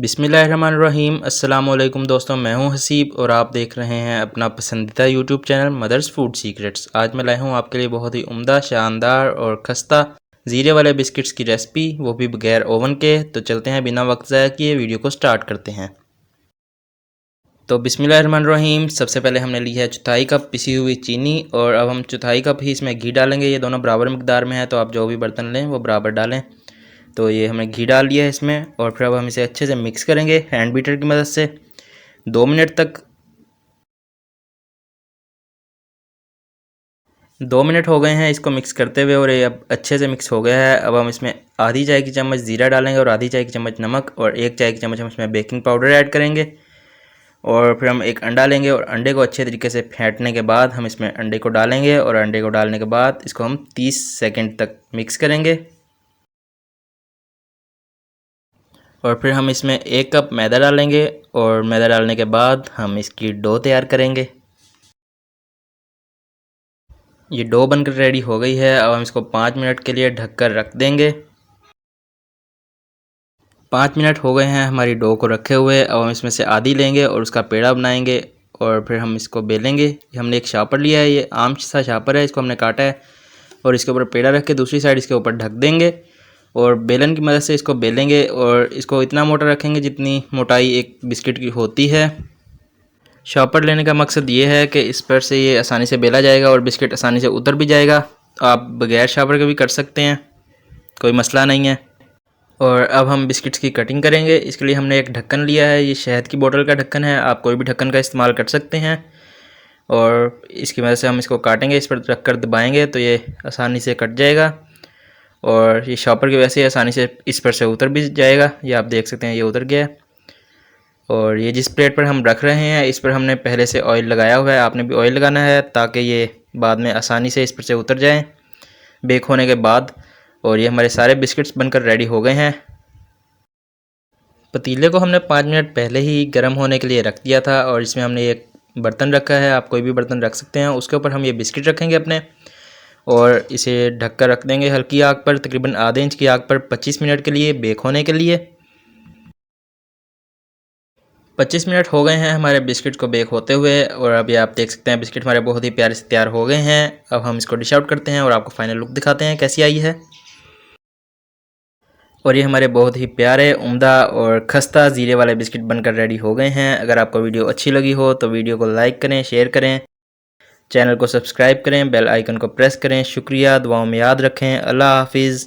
बिस्मिल्लाहिर्रहमानिर्रहीम। अस्सलाम वालेकुम दोस्तों, मैं हूं हसीब और आप देख रहे हैं अपना पसंदीदा YouTube channel Mother's Food Secrets. आज मैं लाया हूं आपके लिए बहुत ही उम्दा, शानदार और खस्ता ज़ीरे वाले बिस्किट्स की रेसिपी, वो भी बगैर ओवन के। तो चलते हैं बिना वक्त ज़ाया किए वीडियो को स्टार्ट करते हैं। तो बिस्मिल्लाहिर्रहमानिर्रहीम। सबसे पहले हमने ली है चौथाई कप पिसी हुई चीनी और अब हम चौथाई कप ही इसमें घी डालेंगे। ये दोनों बराबर मकदार में है, तो आप जो भी बर्तन लें वो बराबर डालें। तो ये हमने घी डाल लिया है इसमें और फिर अब हम इसे अच्छे से मिक्स करेंगे हैंड बीटर की मदद से 2 मिनट तक। 2 मिनट हो गए हैं इसको मिक्स करते हुए और ये अब अच्छे से मिक्स हो गया है। अब हम इसमें आधी चाय की चम्मच ज़ीरा डालेंगे और आधी चाय की चम्मच नमक और 1 चाय की चम्मच हम इसमें बेकिंग पाउडर ऐड करेंगे। और फिर हम एक अंडा लेंगे और अंडे को अच्छे तरीके से फेंटने के बाद हम इसमें अंडे को डालेंगे और अंडे को डालने के बाद इसको हम 30 सेकंड तक मिक्स करेंगे। और फिर हम इसमें 1 कप मैदा डालेंगे और मैदा डालने के बाद हम इसकी डो तैयार करेंगे। ये डो बनकर रेडी हो गई है। अब हम इसको 5 मिनट के लिए ढककर रख देंगे। 5 मिनट हो गए हैं हमारी डो को रखे हुए। अब हम इसमें से आधी लेंगे और उसका पेड़ा बनाएंगे और फिर हम इसको बेलेंगे। हमने एक शापर लिया है, ये आम सा शापर है, इसको हमने काटा है और इसके ऊपर पेड़ा रख के दूसरी साइड इसके ऊपर ढक देंगे और बेलन की मदद से इसको बेलेंगे। और इसको इतना मोटा रखेंगे जितनी मोटाई एक बिस्किट की होती है। शॉपर लेने का मकसद ये है कि इस पर से ये आसानी से बेला जाएगा और बिस्किट आसानी से उतर भी जाएगा। आप बगैर शॉपर के भी कर सकते हैं, कोई मसला नहीं है। और अब हम बिस्किट्स की कटिंग करेंगे। इसके लिए हमने एक ढक्कन लिया है, ये शहद की बोतल का ढक्कन है, आप कोई भी ढक्कन का इस्तेमाल कर सकते हैं। और इसकी वजह से हम इसको काटेंगे, इस पर रख कर दबाएँगे तो ये आसानी से कट जाएगा और ये शॉपर की वजह से आसानी से इस पर से उतर भी जाएगा। ये आप देख सकते हैं, ये उतर गया है। और ये जिस प्लेट पर हम रख रहे हैं इस पर हमने पहले से ऑयल लगाया हुआ है, आपने भी ऑयल लगाना है ताकि ये बाद में आसानी से इस पर से उतर जाएं बेक होने के बाद। और ये हमारे सारे बिस्किट्स बनकर रेडी हो गए हैं। पतीले को हमने 5 मिनट पहले ही गर्म होने के लिए रख दिया था और इसमें हमने एक बर्तन रखा है, आप कोई भी बर्तन रख सकते हैं। उसके ऊपर हम ये बिस्किट रखेंगे अपने और इसे ढक कर रख देंगे हल्की आग पर, तकरीबन आधे इंच की आग पर 25 मिनट के लिए बेक होने के लिए। 25 मिनट हो गए हैं हमारे बिस्किट को बेक होते हुए और अभी आप देख सकते हैं बिस्किट हमारे बहुत ही प्यारे से तैयार हो गए हैं। अब हम इसको डिश आउट करते हैं और आपको फाइनल लुक दिखाते हैं कैसी आई है। और ये हमारे बहुत ही प्यारे, उम्दा और खस्ता ज़ीरे वाले बिस्किट बनकर रेडी हो गए हैं। अगर आपको वीडियो अच्छी लगी हो तो वीडियो को लाइक करें, शेयर करें, चैनल को सब्सक्राइब करें, बेल आइकन को प्रेस करें। शुक्रिया, दुआओं में याद रखें। अल्लाह हाफिज़।